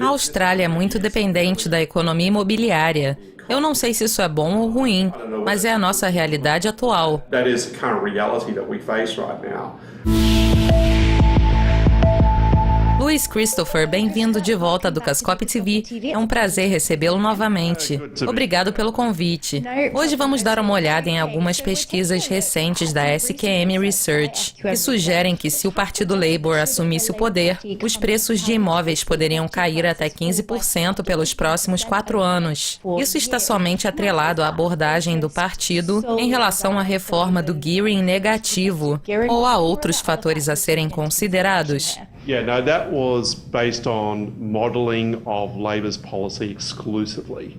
A Austrália é muito dependente da economia imobiliária. Eu não sei se isso é bom ou ruim, mas é a nossa realidade atual. That is the current reality that we face right now. Luiz Christopher, bem-vindo de volta do Cascop TV. É um prazer recebê-lo novamente. Obrigado pelo convite. Hoje vamos dar uma olhada em algumas pesquisas recentes da SQM Research, que sugerem que se o Partido Labour assumisse o poder, os preços de imóveis poderiam cair até 15% pelos próximos 4 anos. Isso está somente atrelado à abordagem do partido em relação à reforma do gearing negativo, ou a outros fatores a serem considerados. Yeah, no, that was based on modelling of Labor's policy exclusively.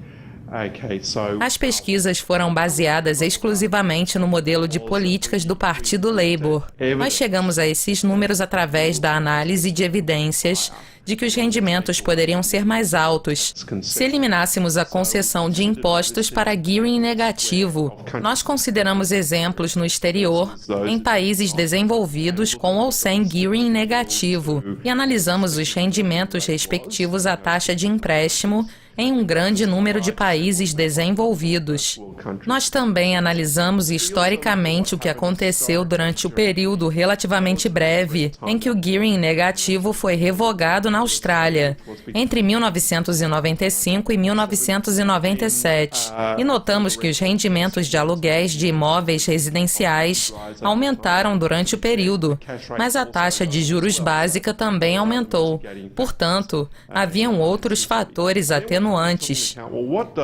As pesquisas foram baseadas exclusivamente no modelo de políticas do Partido Labour. Nós chegamos a esses números através da análise de evidências de que os rendimentos poderiam ser mais altos se eliminássemos a concessão de impostos para gearing negativo. Nós consideramos exemplos no exterior, em países desenvolvidos com ou sem gearing negativo, e analisamos os rendimentos respectivos à taxa de empréstimo em um grande número de países desenvolvidos. Nós também analisamos historicamente o que aconteceu durante o período relativamente breve em que o gearing negativo foi revogado na Austrália, entre 1995 e 1997, e notamos que os rendimentos de aluguéis de imóveis residenciais aumentaram durante o período, mas a taxa de juros básica também aumentou. Portanto, haviam outros fatores atenuantes.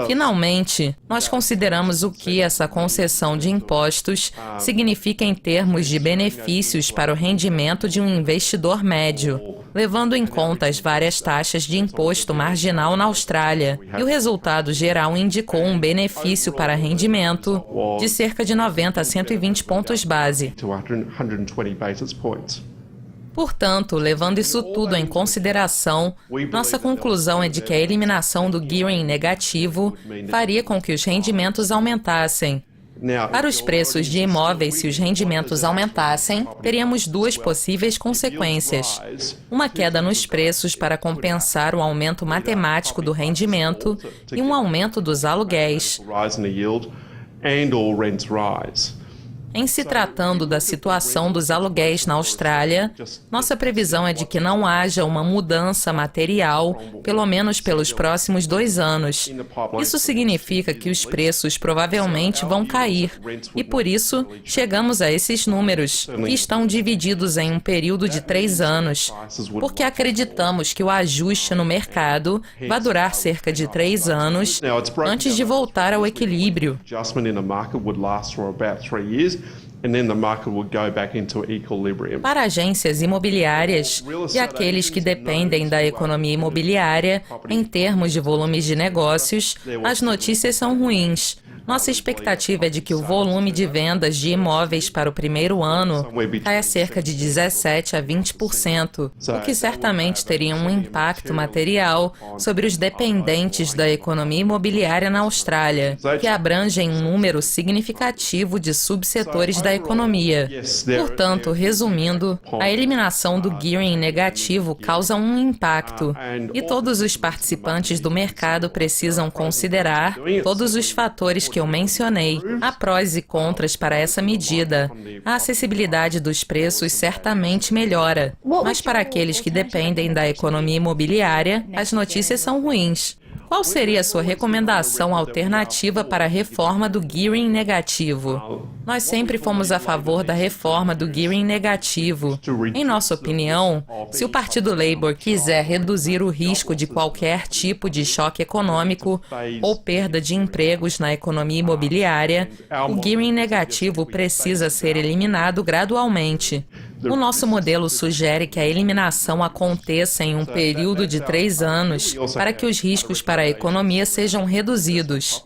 Finalmente, nós consideramos o que essa concessão de impostos significa em termos de benefícios para o rendimento de um investidor médio, levando em conta as várias taxas de imposto marginal na Austrália, e o resultado geral indicou um benefício para rendimento de cerca de 90 a 120 pontos base. Portanto, levando isso tudo em consideração, nossa conclusão é de que a eliminação do gearing negativo faria com que os rendimentos aumentassem. Para os preços de imóveis, se os rendimentos aumentassem, teríamos duas possíveis consequências. Uma queda nos preços para compensar o aumento matemático do rendimento e um aumento dos aluguéis. Em se tratando da situação dos aluguéis na Austrália, nossa previsão é de que não haja uma mudança material, pelo menos pelos próximos 2 anos. Isso significa que os preços provavelmente vão cair, e por isso chegamos a esses números, que estão divididos em um período de 3 anos, porque acreditamos que o ajuste no mercado vai durar cerca de 3 anos antes de voltar ao equilíbrio. Para agências imobiliárias e aqueles que dependem da economia imobiliária, em termos de volumes de negócios, as notícias são ruins. Nossa expectativa é de que o volume de vendas de imóveis para o primeiro ano caia cerca de 17 a 20%, o que certamente teria um impacto material sobre os dependentes da economia imobiliária na Austrália, que abrangem um número significativo de subsetores da economia. Portanto, resumindo, a eliminação do gearing negativo causa um impacto, e todos os participantes do mercado precisam considerar todos os fatores que eu mencionei. Há prós e contras para essa medida. A acessibilidade dos preços certamente melhora, mas para aqueles que dependem da economia imobiliária, as notícias são ruins. Qual seria a sua recomendação alternativa para a reforma do gearing negativo? Nós sempre fomos a favor da reforma do gearing negativo. Em nossa opinião, se o Partido Labour quiser reduzir o risco de qualquer tipo de choque econômico ou perda de empregos na economia imobiliária, o gearing negativo precisa ser eliminado gradualmente. O nosso modelo sugere que a eliminação aconteça em um período de 3 anos para que os riscos para a economia sejam reduzidos.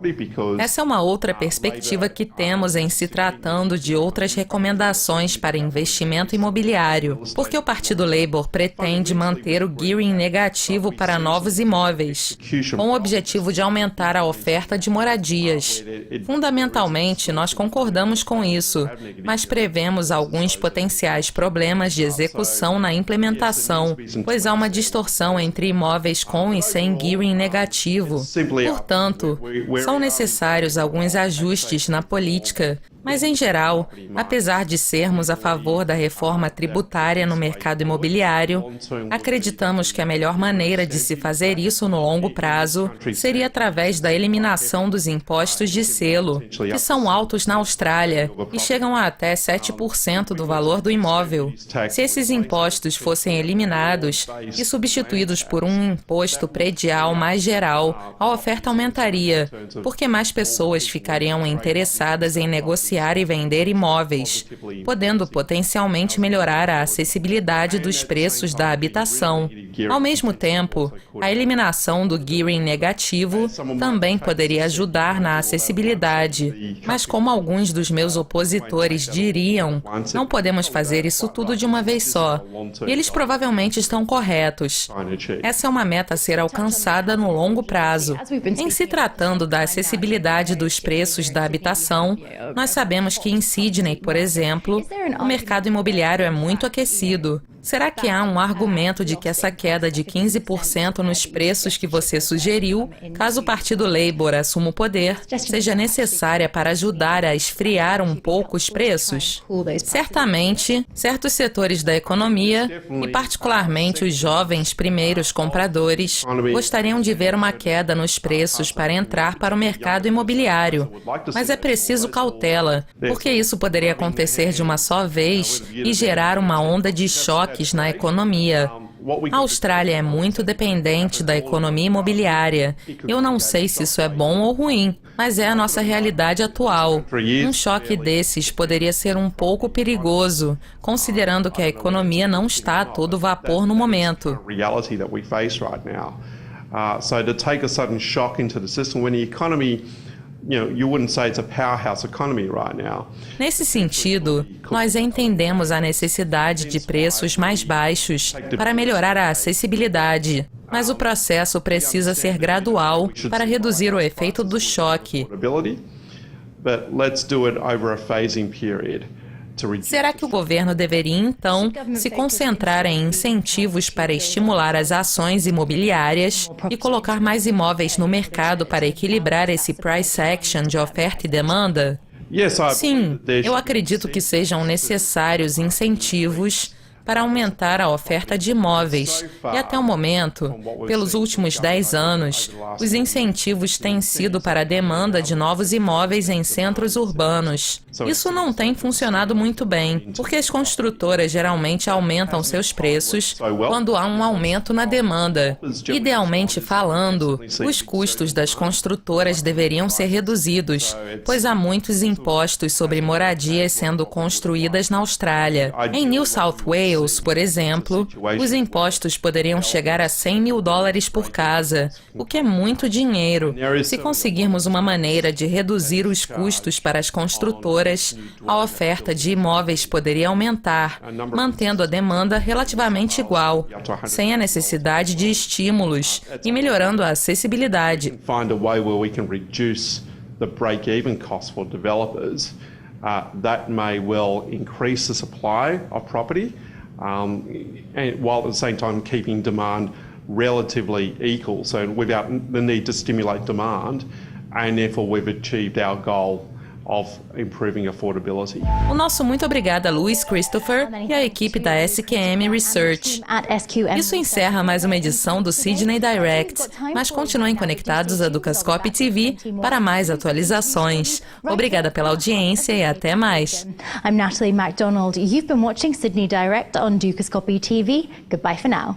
Essa é uma outra perspectiva que temos em se tratando de outras recomendações para investimento imobiliário, porque o Partido Labour pretende manter o gearing negativo para novos imóveis, com o objetivo de aumentar a oferta de moradias. Fundamentalmente, nós concordamos com isso, mas prevemos alguns potenciais problemas problemas de execução na implementação, pois há uma distorção entre imóveis com e sem gearing negativo. Portanto, são necessários alguns ajustes na política. Mas, em geral, apesar de sermos a favor da reforma tributária no mercado imobiliário, acreditamos que a melhor maneira de se fazer isso no longo prazo seria através da eliminação dos impostos de selo, que são altos na Austrália e chegam a até 7% do valor do imóvel. Se esses impostos fossem eliminados e substituídos por um imposto predial mais geral, a oferta aumentaria, porque mais pessoas ficariam interessadas em negociar e vender imóveis, podendo potencialmente melhorar a acessibilidade dos preços da habitação. Ao mesmo tempo, a eliminação do gearing negativo também poderia ajudar na acessibilidade, mas como alguns dos meus opositores diriam, não podemos fazer isso tudo de uma vez só. E eles provavelmente estão corretos. Essa é uma meta a ser alcançada no longo prazo. Em se tratando da acessibilidade dos preços da habitação, nós sabemos que em Sydney, por exemplo, o mercado imobiliário é muito aquecido. Será que há um argumento de que essa queda de 15% nos preços que você sugeriu, caso o Partido Labour assuma o poder, seja necessária para ajudar a esfriar um pouco os preços? Certamente, certos setores da economia, e particularmente os jovens primeiros compradores, gostariam de ver uma queda nos preços para entrar para o mercado imobiliário. Mas é preciso cautela, porque isso poderia acontecer de uma só vez e gerar uma onda de choque na economia. A Austrália é muito dependente da economia imobiliária. Eu não sei se isso é bom ou ruim, mas é a nossa realidade atual. Um choque desses poderia ser um pouco perigoso, considerando que a economia não está a todo vapor no momento. Nesse sentido, nós entendemos a necessidade de preços mais baixos para melhorar a acessibilidade, mas o processo precisa ser gradual para reduzir o efeito do choque. Será que o governo deveria, então, se concentrar em incentivos para estimular as ações imobiliárias e colocar mais imóveis no mercado para equilibrar esse price action de oferta e demanda? Sim, eu acredito que sejam necessários incentivos para aumentar a oferta de imóveis. E até o momento, pelos últimos 10 anos, os incentivos têm sido para a demanda de novos imóveis em centros urbanos. Isso não tem funcionado muito bem, porque as construtoras geralmente aumentam seus preços quando há um aumento na demanda. Idealmente falando, os custos das construtoras deveriam ser reduzidos, pois há muitos impostos sobre moradias sendo construídas na Austrália. Em New South Wales, por exemplo, os impostos poderiam chegar a $100 mil por casa, o que é muito dinheiro. Se conseguirmos uma maneira de reduzir os custos para as construtoras, a oferta de imóveis poderia aumentar, mantendo a demanda relativamente igual, sem a necessidade de estímulos e melhorando a acessibilidade. That may well increase the supply of property, and while at the same time keeping demand relatively equal, so without the need to stimulate demand, and therefore we've achieved our goal of improving affordability. O nosso muito obrigada a Louis Christopher e a equipe da SQM Research. Isso encerra mais uma edição do Sydney Direct, mas continuem conectados a Dukascopy TV para mais atualizações. Obrigada pela audiência e até mais. I'm Natalie MacDonald. You've been watching Sydney Direct on Dukascopy TV. Goodbye for now.